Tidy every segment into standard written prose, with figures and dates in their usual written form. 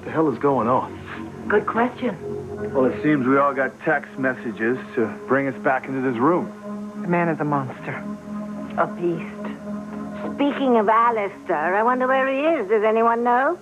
the hell is going on? Good question. Well, it seems we all got text messages to bring us back into this room. The man is a monster. A beast. Speaking of Alistair, I wonder where he is. Does anyone know?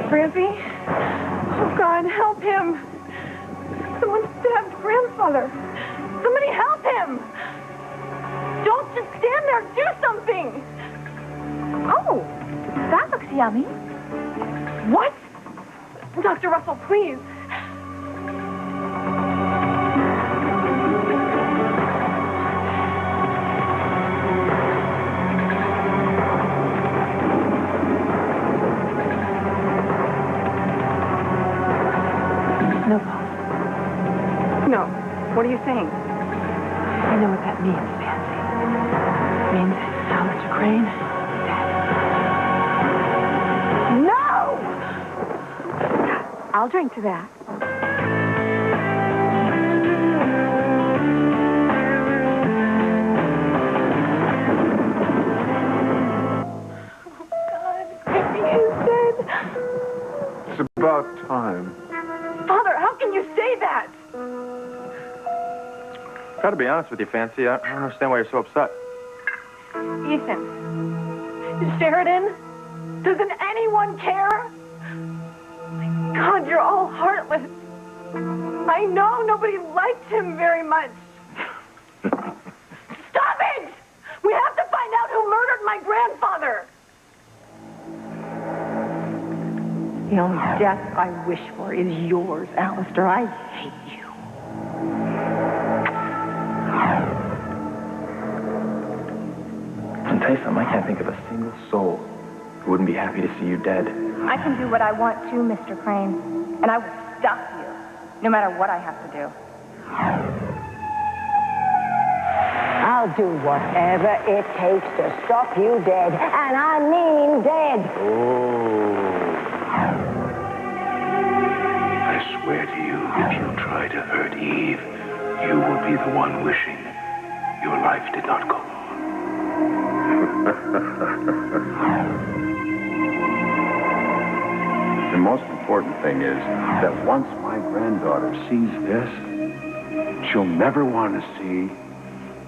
Francie? Oh, God, help him. Someone stabbed Grandfather. Somebody help him. Don't just stand there. Do something. Oh, that looks yummy. What? Dr. Russell, please. No, Paul. No. What are you saying? I know what that means, Pansy. It means Alistair Crane is dead. No! I'll drink to that. Oh, God. Maybe he's dead. It's about time. Father, how can you say that? Gotta be honest with you, Fancy. I don't understand why you're so upset. Ethan. Sheridan. Doesn't anyone care? My God, you're all heartless. I know nobody liked him very much. Stop it! We have to find out who murdered my grandfather. The only death I wish for is yours, Alistair. I hate you. I'll tell you something. I can't think of a single soul who wouldn't be happy to see you dead. I can do what I want to, Mr. Crane. And I will stop you, no matter what I have to do. I'll do whatever it takes to stop you dead. And I mean dead. I swear to you, if you try to hurt Eve, you will be the one wishing your life did not go on. The most important thing is that once my granddaughter sees this, she'll never want to see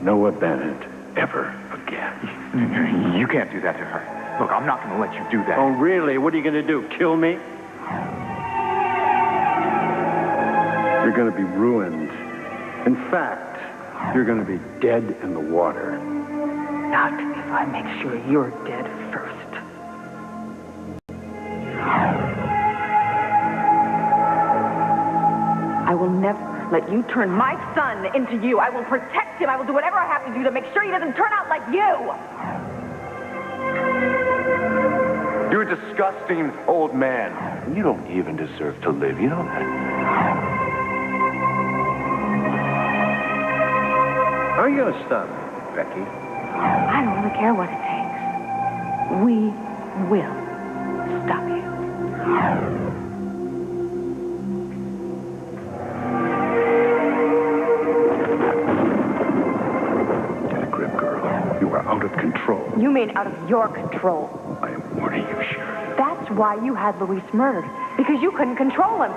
Noah Bennett ever again. You can't do that to her. Look, I'm not going to let you do that. Oh, really? What are you going to do? Kill me? You're going to be ruined. In fact, you're going to be dead in the water. Not if I make sure you're dead first. I will never let you turn my son into you. I will protect him. I will do whatever I have to do to make sure he doesn't turn out like you. You're a disgusting old man. You don't even deserve to live, you know that? How are you going to stop me, Becky? I don't really care what it takes. We will stop you. Get a grip, girl. You are out of control. You mean out of your control. I am warning you, Sheridan. That's why you had Luis murdered. Because you couldn't control him.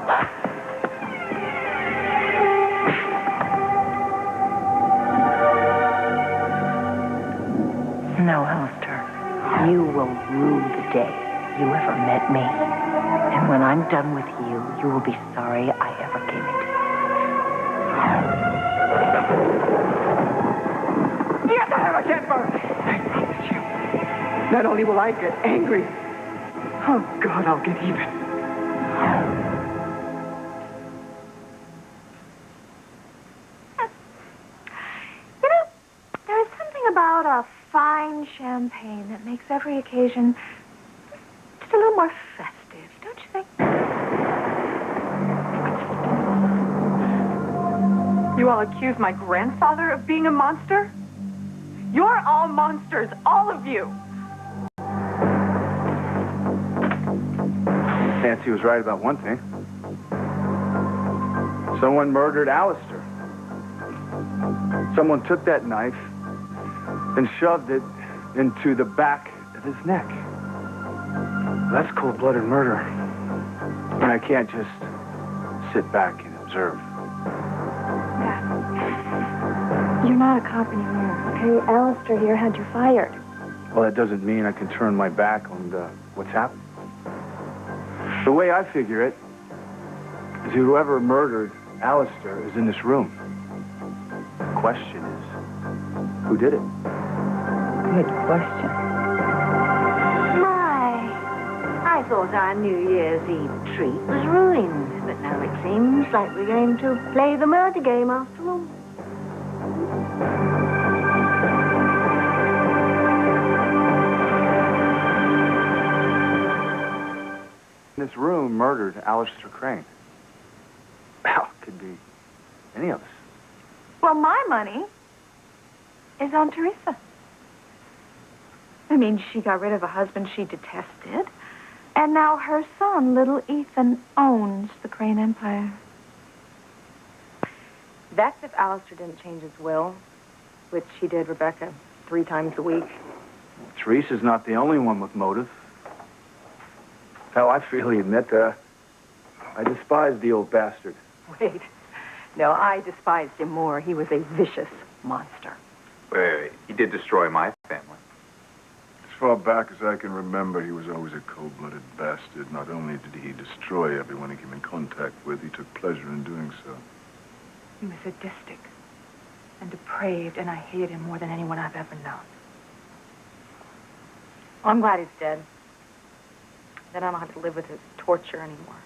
No, Alistair. You will rue the day you ever met me. And when I'm done with you, you will be sorry I ever came into you. Yes, I have a temper. I promise you. Not only will I get angry, oh, God, I'll get even. You know, there's something about a fine champagne that makes every occasion just a little more festive, don't you think? You all accuse my grandfather of being a monster? You're all monsters, all of you. Nancy was right about one thing. Someone murdered Alistair. Someone took that knife and shoved it into the back of his neck. That's cold-blooded murder. And I can't just sit back and observe. Dad, you're not a cop anymore, okay? Alistair here had you fired. Well, that doesn't mean I can turn my back on what's happened. The way I figure it is whoever murdered Alistair is in this room. The question is, who did it? Good question. I thought our New Year's Eve treat was ruined, but now it seems like we're going to play the murder game after all. This room murdered Alistair Crane. Well, it could be any of us. Well, my money is on Teresa. I mean, she got rid of a husband she detested, and now her son, little Ethan, owns the Crane Empire. That's if Alistair didn't change his will, which he did, Rebecca, 3 times a week. Teresa's not the only one with motive. Hell, I freely admit that I despise the old bastard. Wait. No, I despised him more. He was a vicious monster. Wait. He did destroy my family. As far back as I can remember, he was always a cold-blooded bastard. Not only did he destroy everyone he came in contact with, he took pleasure in doing so. He was sadistic and depraved, and I hated him more than anyone I've ever known. Well, I'm glad he's dead. Then I don't have to live with his torture anymore.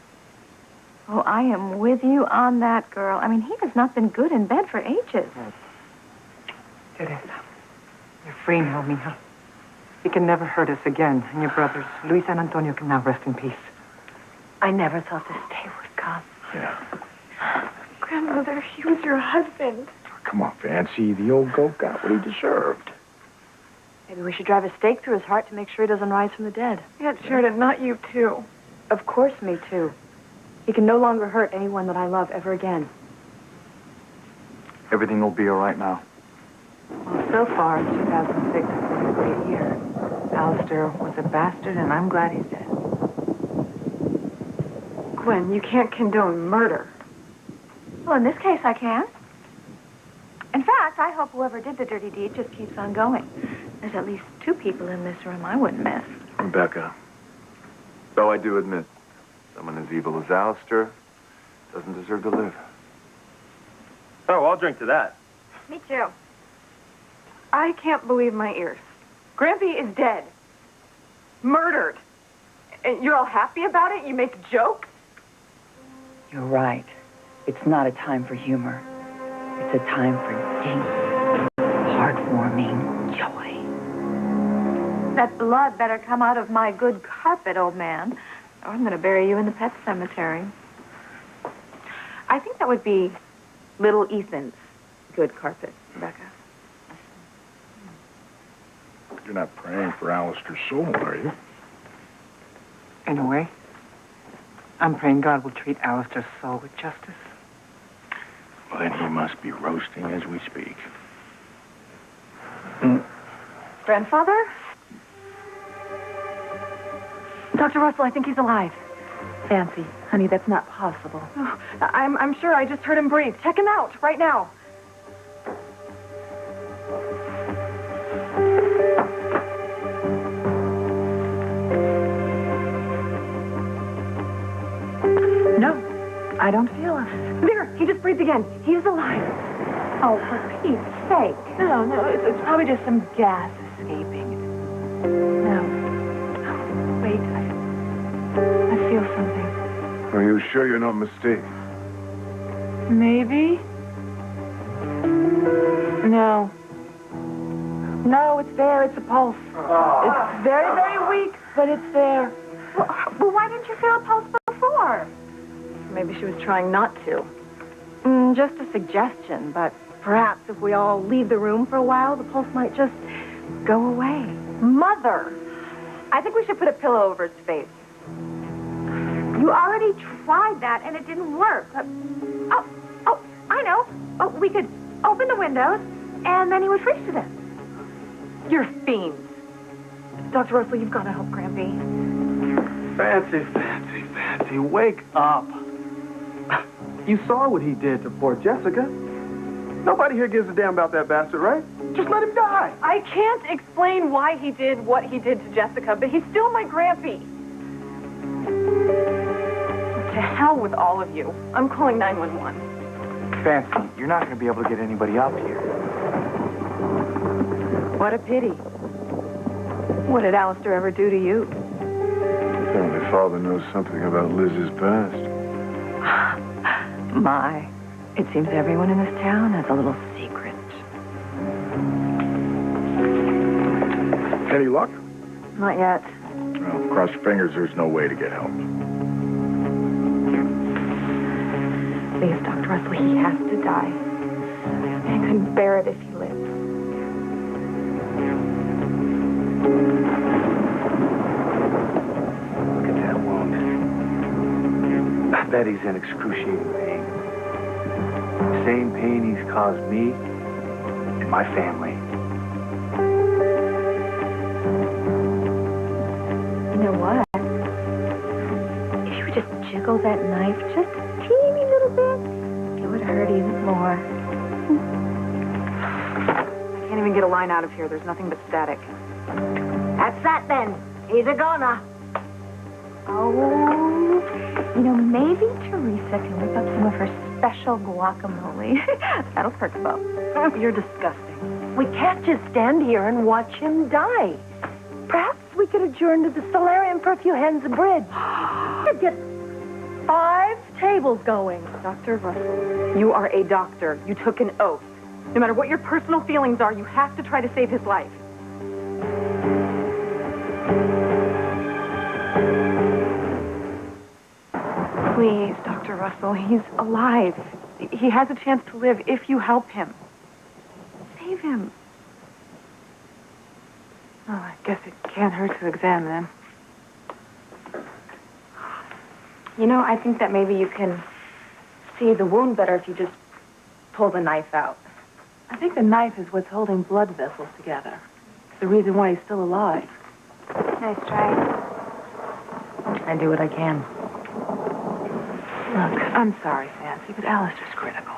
Oh, I am with you on that, girl. I mean, he has not been good in bed for ages. Teresa, you're free now, mija. He can never hurt us again, and your brothers, Luis and Antonio, can now rest in peace. I never thought this day would come. Yeah. Grandmother, he was your husband. Come on, Fancy. The old goat got what he deserved. Maybe we should drive a stake through his heart to make sure he doesn't rise from the dead. Yeah, Sheridan, not you, too. Of course, me too. He can no longer hurt anyone that I love ever again. Everything will be all right now. Well, so far, 2006 has been a great year. Alistair was a bastard, and I'm glad he's dead. Gwen, you can't condone murder. Well, in this case, I can. In fact, I hope whoever did the dirty deed just keeps on going. There's at least 2 people in this room I wouldn't miss. Rebecca, though I do admit, someone as evil as Alistair doesn't deserve to live. Oh, I'll drink to that. Me too. I can't believe my ears. Grampy is dead. Murdered. And you're all happy about it? You make jokes? You're right. It's not a time for humor. It's a time for deep, heartwarming joy. That blood better come out of my good carpet, old man, or I'm going to bury you in the pet cemetery. I think that would be little Ethan's good carpet, Rebecca. You're not praying for Alistair's soul, are you? In a way. I'm praying God will treat Alistair's soul with justice. Well, then he must be roasting as we speak. Grandfather? Dr. Russell, I think he's alive. Fancy, honey, that's not possible. Oh, I'm sure I just heard him breathe. Check him out right now. No, I don't feel it. There, he just breathed again. He's alive. Oh, for Pete's sake. No, it's probably just some gas escaping. No. Wait, I feel something. Are you sure you're not mistaken? Maybe? No. No, it's there. It's a pulse. It's very, very weak, but it's there. Well, why didn't you feel a pulse before? Maybe she was trying not to. Just a suggestion, but perhaps if we all leave the room for a while, the pulse might just go away. Mother! I think we should put a pillow over his face. You already tried that, and it didn't work. Oh, I know. Oh, we could open the windows, and then he would freeze to death. You're fiends. Dr. Russell, you've got to help Grampy. Fancy, wake up. You saw what he did to poor Jessica. Nobody here gives a damn about that bastard, right? Just let him die. I can't explain why he did what he did to Jessica, but he's still my Grampy. To hell with all of you. I'm calling 911. Fancy, you're not going to be able to get anybody up here. What a pity. What did Alistair ever do to you? Apparently, Father knows something about Liz's past. My, it seems everyone in this town has a little secret. Any luck? Not yet. Well, cross your fingers there's no way to get help. Please, Dr. Russell, he has to die. I couldn't bear it if he lived. Look at that wound. I bet he's in excruciating pain. Same pain he's caused me and my family. You know what? If you would just jiggle that knife just a teeny little bit, it would hurt even more. I can't even get a line out of here. There's nothing but static. That's that then. He's a goner. Oh, you know, maybe Teresa can whip up some of her special guacamole. That'll perk him up. You're disgusting. We can't just stand here and watch him die. Perhaps we could adjourn to the solarium for a few hands of bread. Could get 5 tables going. Dr. Russell, you are a doctor. You took an oath. No matter what your personal feelings are, you have to try to save his life. Please, Dr. Russell, he's alive. He has a chance to live if you help him. Save him. Oh, I guess it can't hurt to examine him. You know, I think that maybe you can see the wound better if you just pull the knife out. I think the knife is what's holding blood vessels together. It's the reason why he's still alive. Nice try. I do what I can. Look, I'm sorry, Fancy, but Alistair's critical.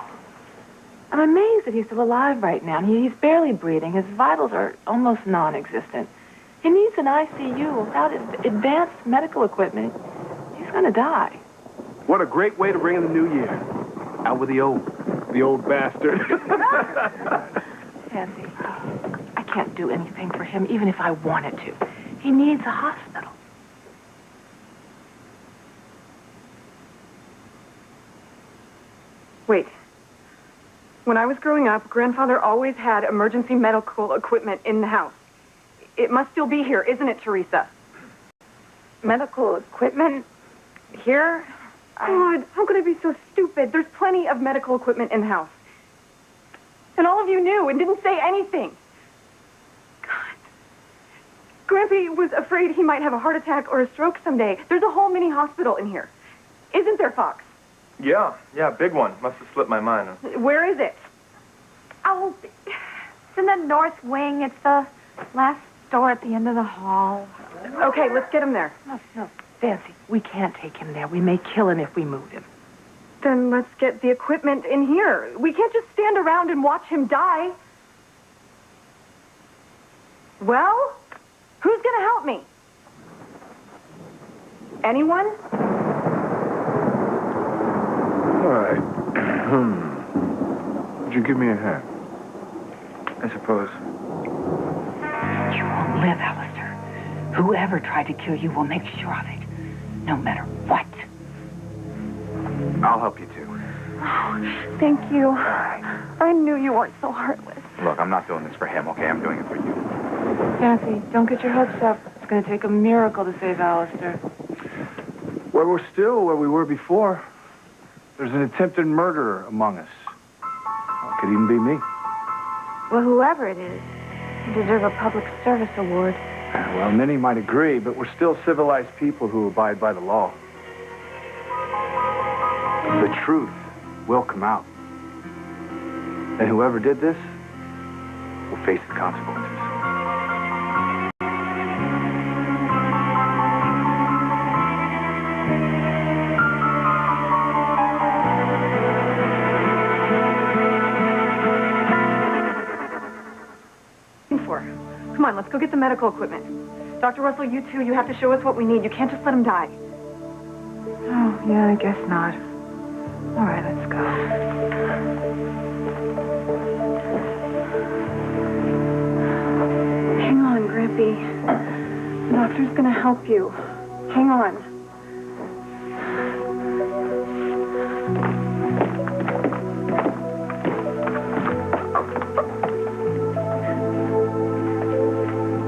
I'm amazed that he's still alive right now. He's barely breathing. His vitals are almost non-existent. He needs an ICU. Without advanced medical equipment, he's going to die. What a great way to bring in the new year. Out with the old bastard. Fancy, I can't do anything for him, even if I wanted to. He needs a hospital. Wait. When I was growing up, Grandfather always had emergency medical equipment in the house. It must still be here, isn't it, Teresa? Medical equipment? Here? God, how could I be so stupid? There's plenty of medical equipment in the house. And all of you knew and didn't say anything. God. Grampy was afraid he might have a heart attack or a stroke someday. There's a whole mini hospital in here. Isn't there, Fox? Yeah, big one. Must have slipped my mind. Where is it? Oh, it's in the north wing. It's the last door at the end of the hall. Okay, let's get him there. No, Fancy, we can't take him there. We may kill him if we move him. Then let's get the equipment in here. We can't just stand around and watch him die. Well, who's going to help me? Anyone? All right. Would you give me a hand? I suppose. You won't live, Alistair. Whoever tried to kill you will make sure of it, no matter what. I'll help you, too. Oh, thank you. I knew you weren't so heartless. Look, I'm not doing this for him, okay? I'm doing it for you. Fancy, don't get your hopes up. It's going to take a miracle to save Alistair. Well, we're still where we were before. There's an attempted murderer among us. It could even be me. Well, whoever it is, you deserve a public service award. Well, many might agree, but we're still civilized people who abide by the law. The truth will come out. And whoever did this will face the consequences. Come on, let's go get the medical equipment. Dr. Russell, you too, you have to show us what we need. You can't just let him die. Oh, yeah, I guess not. All right, let's go. Hang on, Grampy. The doctor's gonna help you. Hang on.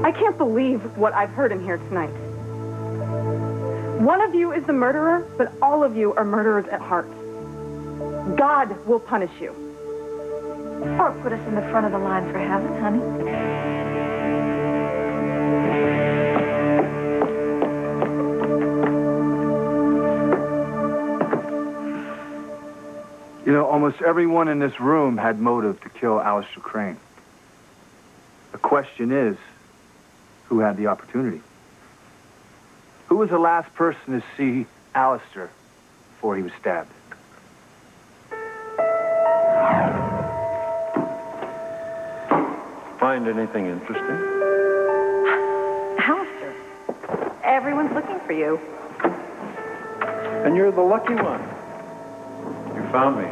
I can't believe what I've heard in here tonight. One of you is the murderer, but all of you are murderers at heart. God will punish you. Or put us in the front of the line for heaven, honey. You know, almost everyone in this room had motive to kill Alistair Crane. The question is, who had the opportunity? Who was the last person to see Alistair before he was stabbed? Find anything interesting? Alistair, everyone's looking for you. And you're the lucky one. You found me.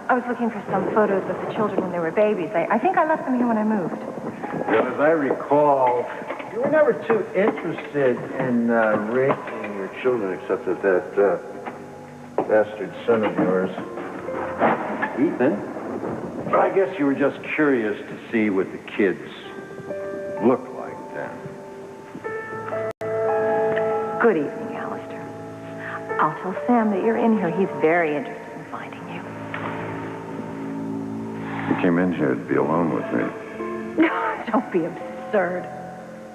I was looking for some photos of the children when they were babies. I think I left them here when I moved. Well, as I recall, you were never too interested in raising your children, except that bastard son of yours, Ethan. But I guess you were just curious to see what the kids look like then. Good evening, Alistair. I'll tell Sam that you're in here. He's very interested in finding you. You came in here to be alone with me. Don't be absurd.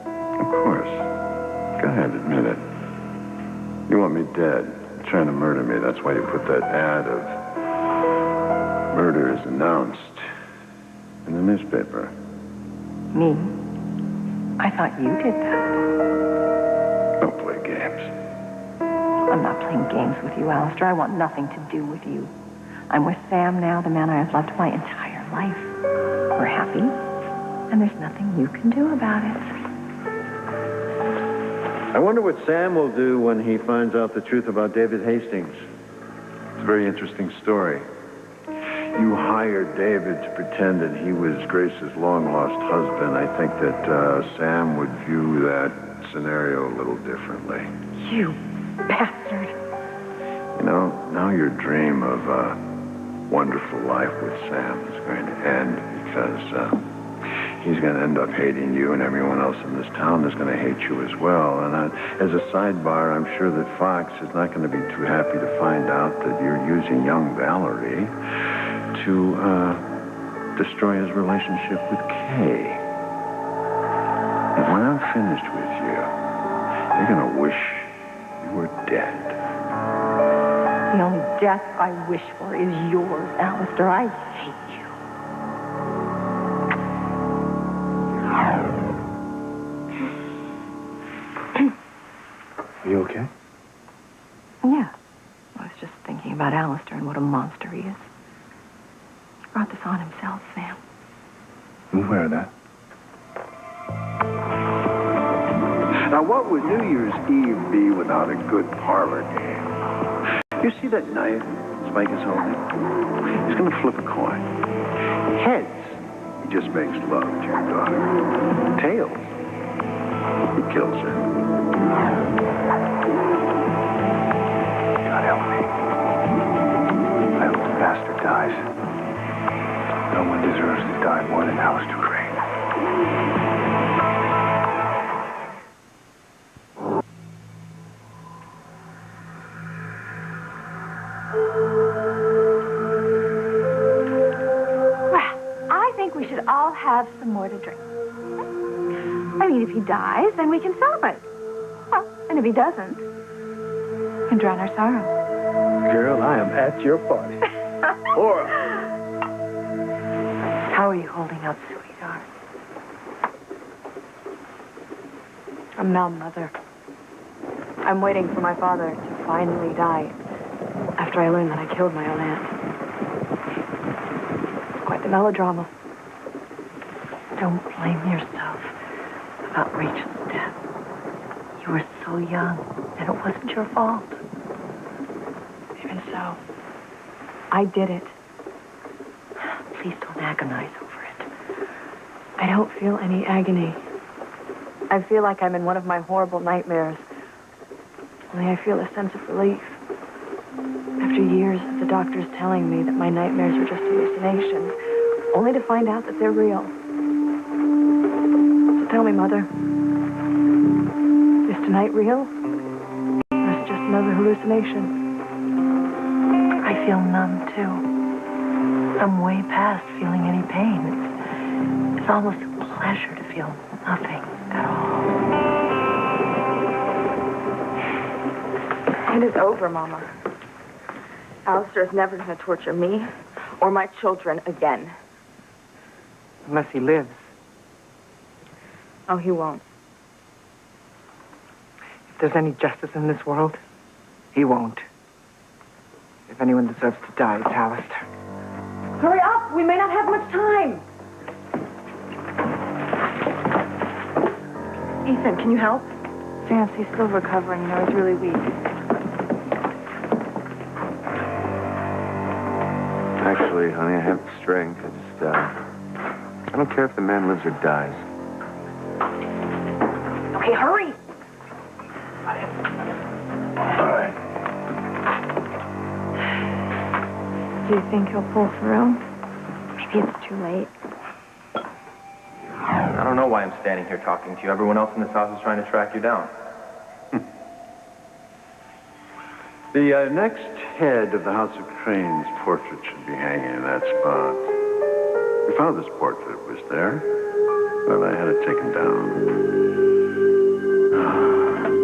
Of course. Go ahead, admit it. You want me dead, trying to murder me. That's why you put that ad of murder is announced in the newspaper. Me? I thought you did that. Don't play games. I'm not playing games with you, Alistair. I want nothing to do with you. I'm with Sam now, the man I have loved my entire life. We're happy, and there's nothing you can do about it. I wonder what Sam will do when he finds out the truth about David Hastings. It's a very interesting story. You hired David to pretend that he was Grace's long-lost husband. I think that Sam would view that scenario a little differently. You bastard. You know, now your dream of a wonderful life with Sam is going to end because he's going to end up hating you, and everyone else in this town is going to hate you as well. And as a sidebar, I'm sure that Fox is not going to be too happy to find out that you're using young Valerie to destroy his relationship with Kay. And when I'm finished with you, you're going to wish you were dead. The only death I wish for is yours, Alistair. I hate you. Are you okay? Yeah. I was just thinking about Alistair and what a monster he is. He brought this on himself, Sam. I'm aware of that. Now, what would New Year's Eve be without a good parlor game? You see that knife Spike is holding? He's going to flip a coin. Heads, he just makes love to your daughter. Tails, he kills her. God help me. I hope the bastard dies. No one deserves to die more than Alistair Crane. should all have some more to drink. I mean, if he dies, then we can celebrate. Well, and if he doesn't, we can drown our sorrow. Girl, I am at your party. Laura! How are you holding up, sweetheart? I'm numb, Mother. I'm waiting for my father to finally die after I learned that I killed my own aunt. It's quite the melodrama. Don't blame yourself about Rachel's death. You were so young, and it wasn't your fault. Even so, I did it. Please don't agonize over it. I don't feel any agony. I feel like I'm in one of my horrible nightmares. Only I feel a sense of relief. After years of the doctors telling me that my nightmares were just hallucinations, only to find out that they're real. So tell me, Mother, is tonight real? Or is it just another hallucination? I feel numb, too. I'm way past feeling any pain. It's almost a pleasure to feel nothing at all. It is over, Mama. Alistair is never going to torture me or my children again. Unless he lives. Oh, he won't. If there's any justice in this world, he won't. If anyone deserves to die, it's Alistair. Hurry up! We may not have much time. Ethan, can you help? Yes, he's still recovering. You know, he's really weak. Actually, honey, I have the strength. I don't care if the man lives or dies. Okay, hurry! All right. Do you think he'll pull through? Maybe it's too late. I don't know why I'm standing here talking to you. Everyone else in this house is trying to track you down. The next head of the House of Crane's portrait should be hanging in that spot. We found this portrait. It was there, but I had it taken down.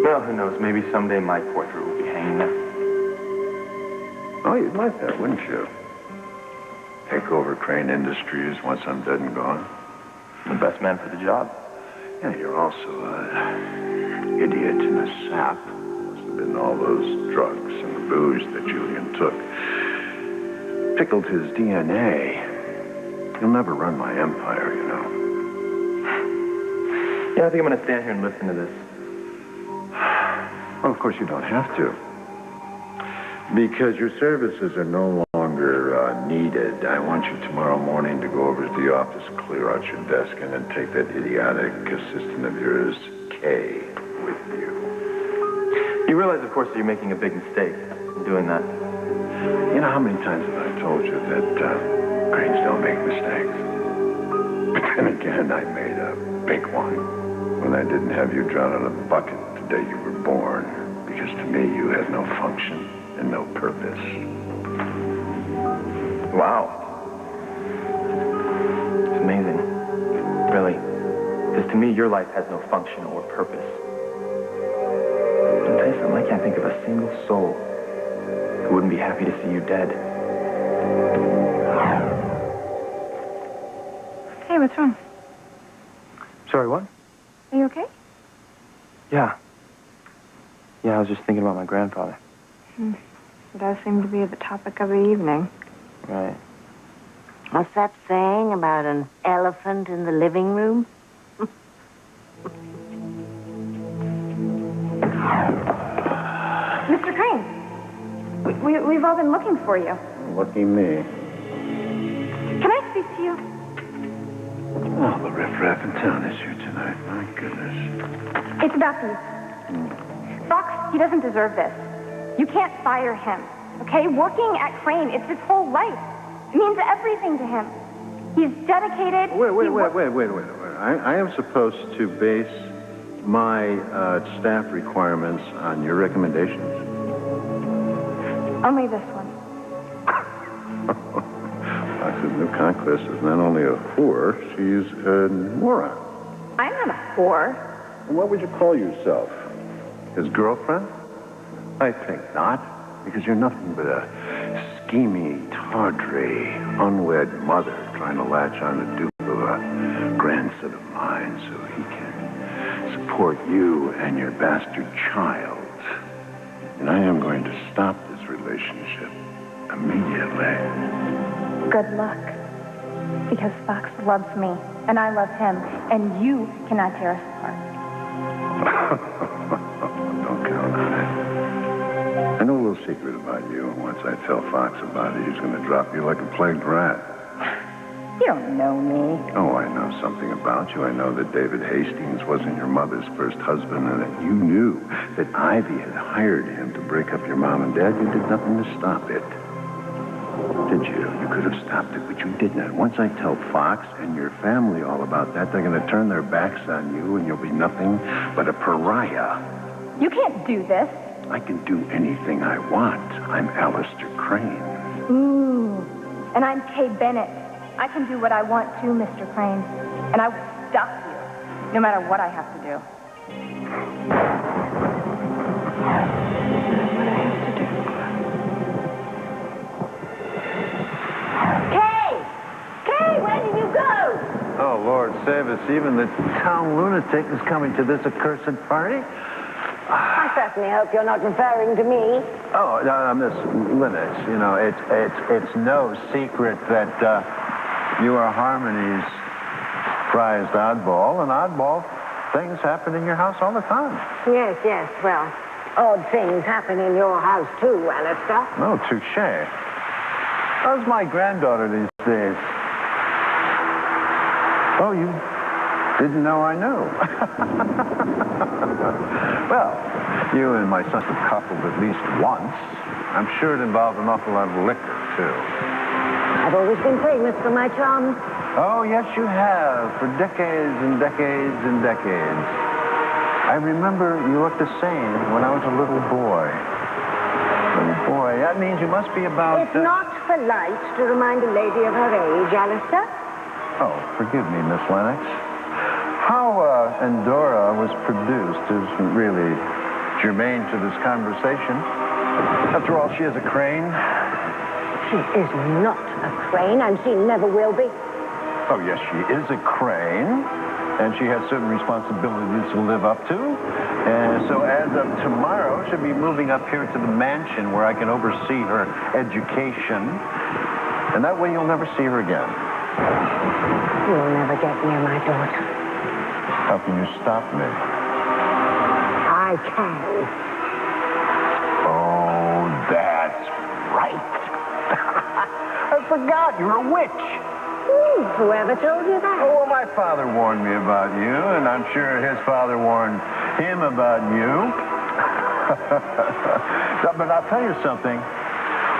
Well, who knows? Maybe someday my portrait will be hanging there. Oh, you'd like that, wouldn't you? Take over Crane Industries once I'm dead and gone. The best man for the job. Yeah, you're also an idiot and a sap. Must have been all those drugs and the booze that Julian took. Pickled his DNA. You'll never run my empire, you know. Yeah, I think I'm going to stand here and listen to this. Well, of course you don't have to. Because your services are no longer needed. I want you tomorrow morning to go over to the office, clear out your desk, and then take that idiotic assistant of yours, Kay, with you. You realize, of course, that you're making a big mistake in doing that. You know how many times have I told you that Cranes don't make mistakes? But then again, I made a big one when I didn't have you drown in a bucket the day you were born. Because to me, you had no function and no purpose. Wow. It's amazing. Really. Because to me, your life has no function or purpose. I'll tell you something, I can't think of a single soul who wouldn't be happy to see you dead. Hey, what's wrong? Sorry, what? Are you okay? Yeah. Yeah, I was just thinking about my grandfather. It does seem to be the topic of the evening. Right. What's that saying about an elephant in the living room? Mr. Crane, we've all been looking for you. Lucky me. Can I speak to you? Oh, the riffraff in town is here tonight. My goodness. It's about these. Fox, he doesn't deserve this. You can't fire him, okay? Working at Crane, it's his whole life. It means everything to him. He's dedicated. Wait. I am supposed to base my staff requirements on your recommendations? Only this one. That's New Conquest is not only a whore, she's a moron. I'm not a whore. What would you call yourself? His girlfriend? I think not, because you're nothing but a schemy, tawdry, unwed mother trying to latch on the dupe of a grandson of mine so he can support you and your bastard child. And I am going to stop this relationship immediately. Good luck. Because Fox loves me, and I love him, and you cannot tear us apart. Don't count on it. I know a little secret about you, and once I tell Fox about it, he's going to drop you like a plagued rat. You don't know me. Oh, I know something about you. I know that David Hastings wasn't your mother's first husband, and that you knew that Ivy had hired him to break up your mom and dad. You did nothing to stop it. Did you? You could have stopped it, but you didn't. Once I tell Fox and your family all about that, they're going to turn their backs on you, and you'll be nothing but a pariah. You can't do this. I can do anything I want. I'm Alistair Crane. And I'm Kay Bennett. I can do what I want too, Mr. Crane. And I will stop you, no matter what I have to do. Kay, where did you go? Oh, Lord save us. Even the town lunatic is coming to this accursed party. I certainly hope you're not referring to me. Oh, Miss Lennox, you know, it's no secret that you are Harmony's prized oddball, and oddball things happen in your house all the time. Yes, well, odd things happen in your house too, Alistair. Oh, touche. How's my granddaughter these days? Oh, you didn't know I knew. Well, you and my son have coupled at least once. I'm sure it involved an awful lot of liquor, too. I've always been famous for my charms. Oh, yes, you have, for decades and decades and decades. I remember you looked the same when I was a little boy. Little boy, that means you must be about... It's not polite to remind a lady of her age, Alistair. Oh, forgive me, Miss Lennox. How Endora was produced isn't really germane to this conversation. After all, she is a crane. She is not a crane, and she never will be. Oh, yes, she is a crane, and she has certain responsibilities to live up to. And so as of tomorrow, she'll be moving up here to the mansion where I can oversee her education. And that way you'll never see her again. You'll never get near my daughter. How can you stop me? I can. Oh, that's right. I forgot. You're a witch. Whoever told you that? Oh, well, my father warned me about you, and I'm sure his father warned him about you. But I'll tell you something.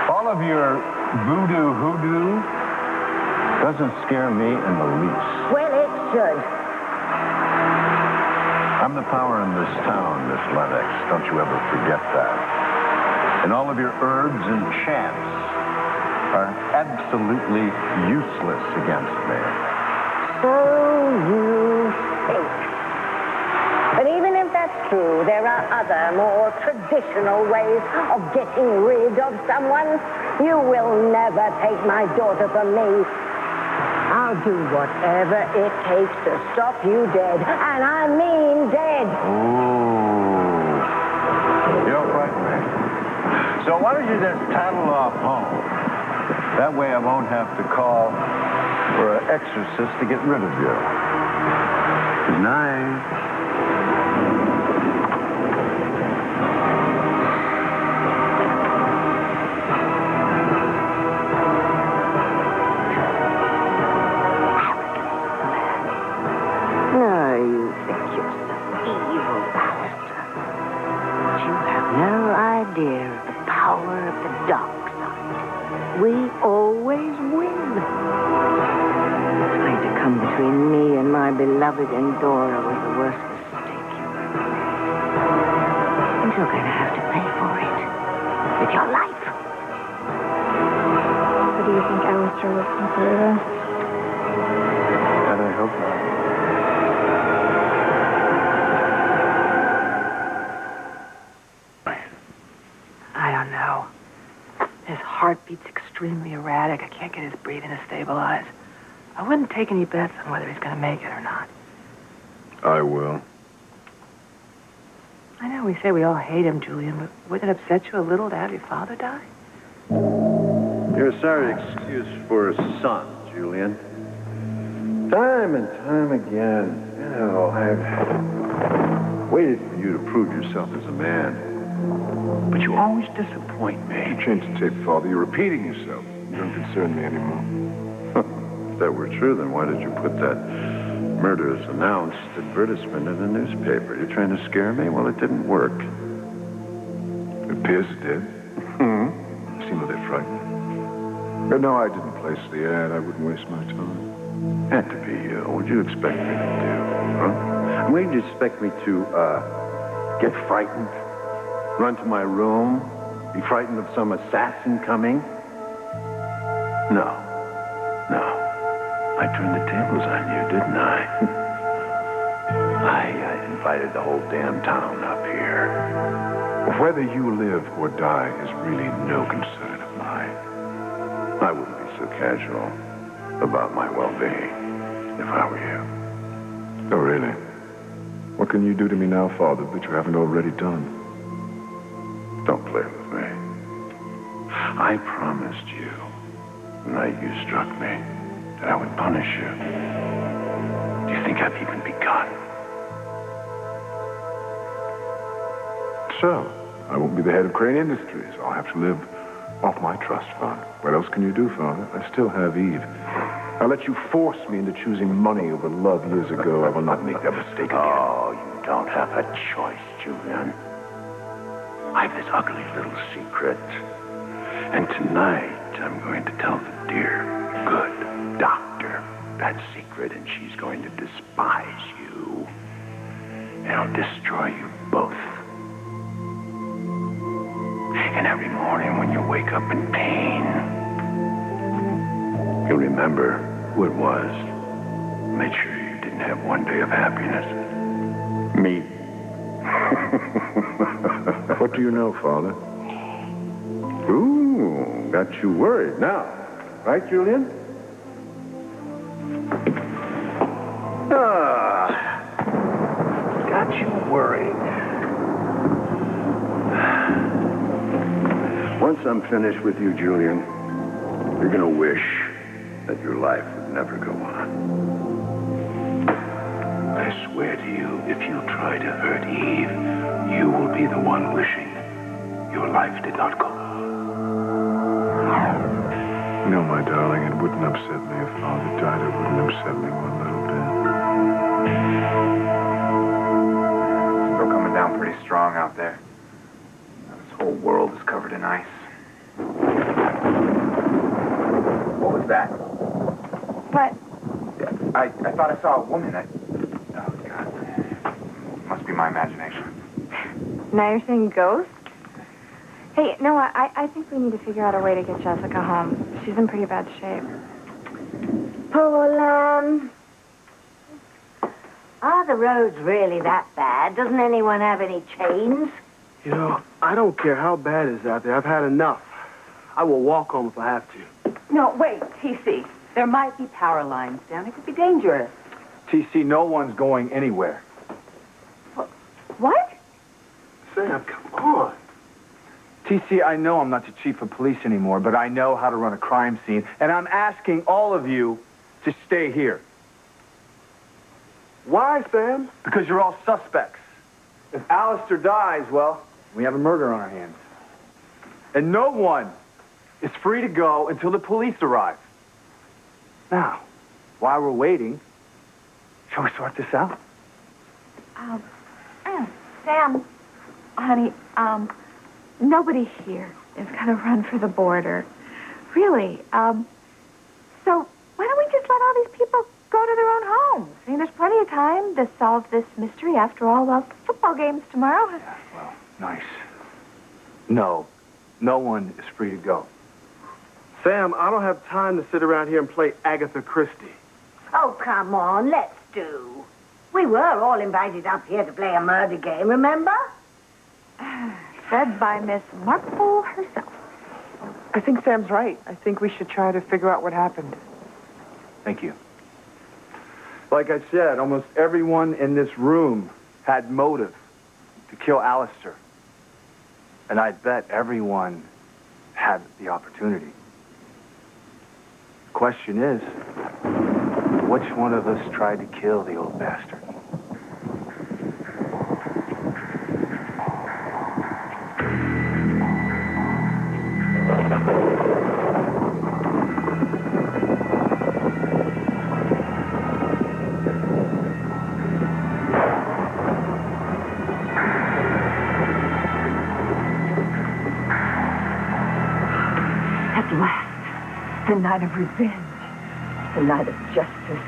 All of your voodoo hoodoo doesn't scare me in the least. Well, it should. I'm the power in this town, Miss Lennox. Don't you ever forget that. And all of your herbs and chants are absolutely useless against me. So you think. But even if that's true, there are other, more traditional ways of getting rid of someone. You will never take my daughter from me. I'll do whatever it takes to stop you dead. And I mean dead. Ooh. You'll frighten me. So why don't you just tattle off home? That way I won't have to call for an exorcist to get rid of you. Good night. We always win. What's going to come between me and my beloved Endora was the worst mistake you ever made. And you're going to have to pay for it with your life. So do you think Alice Alistair listen through this. God, I hope not. I don't know. His heartbeat's extremely erratic. I can't get his breathing to stabilize. I wouldn't take any bets on whether he's going to make it or not. I will. I know we say we all hate him, Julian, but would it upset you a little to have your father die? You're a sorry excuse for a son, Julian. Time and time again, I've waited for you to prove yourself as a man. But you always disappoint me. You changed the tape, Father. You're repeating yourself. You don't concern me anymore. If that were true, then why did you put that murder is announced advertisement in the newspaper? You're trying to scare me? Well, it didn't work. It appears it did. You seem a bit frightened. But no, I didn't place the ad. I wouldn't waste my time. Had to be you. What would you expect me to do? Huh? What did you expect me to, get frightened? Run to my room? Be frightened of some assassin coming? No. I turned the tables on you, didn't I? I invited the whole damn town up here. Whether you live or die is really no concern of mine. I wouldn't be so casual about my well-being if I were you. Oh, really? What can you do to me now, Father, that you haven't already done? Don't play with me. I promised you, the night you struck me, that I would punish you. Do you think I've even begun? So, I won't be the head of Crane Industries. I'll have to live off my trust fund. What else can you do, Father? I still have Eve. I let you force me into choosing money over love years ago. I will not make that mistake again. Oh, you don't have a choice, Julian. I have this ugly little secret. And tonight, I'm going to tell the dear, good doctor that secret, and she's going to despise you. And it'll destroy you both. And every morning when you wake up in pain, you'll remember who it was. Made sure you didn't have one day of happiness. Me. What do you know, Father? Ooh, got you worried now. Right, Julian? Got you worried. Once I'm finished with you, Julian, you're going to wish that your life would never go on. I swear to you, if you try to hurt Eve, you will be the one wishing your life did not go on. No, my darling, it wouldn't upset me if Father died. It wouldn't upset me one little bit. Still coming down pretty strong out there. This whole world is covered in ice. What was that? What? I thought I saw a woman. Oh, God. Must be my imagination. Now you're saying ghost? Hey, Noah, I think we need to figure out a way to get Jessica home. She's in pretty bad shape. Poor lamb. Are the roads really that bad? Doesn't anyone have any chains? You know, I don't care how bad it is out there. I've had enough. I will walk home if I have to. No, wait, TC. There might be power lines down. It could be dangerous. TC, no one's going anywhere. What? Sam, come on. TC, I know I'm not the chief of police anymore, but I know how to run a crime scene, and I'm asking all of you to stay here. Why, Sam? Because you're all suspects. If Alistair dies, well, we have a murder on our hands. And no one is free to go until the police arrive. Now, while we're waiting, shall we sort this out? Sam, honey, nobody here is going to run for the border. Really. So why don't we just let all these people go to their own homes? I mean, there's plenty of time to solve this mystery. After all, the football game's tomorrow. Yeah, well, nice. No one is free to go. Sam, I don't have time to sit around here and play Agatha Christie. Oh, come on, let's do. We were all invited up here to play a murder game, remember? Fed by Miss Marple herself. I think Sam's right. I think we should try to figure out what happened. Thank you. Like I said, almost everyone in this room had motive to kill Alistair. And I bet everyone had the opportunity. The question is, which one of us tried to kill the old bastard? At last, the night of revenge, the night of justice.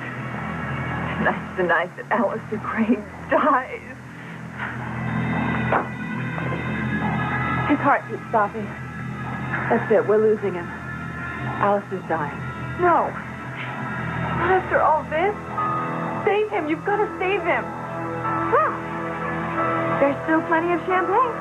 Tonight's the night that Alistair Crane dies. His heartbeat's stopping. That's it. We're losing him. Alistair's dying. No. Not after all this. Save him. You've got to save him. Well, there's still plenty of champagne.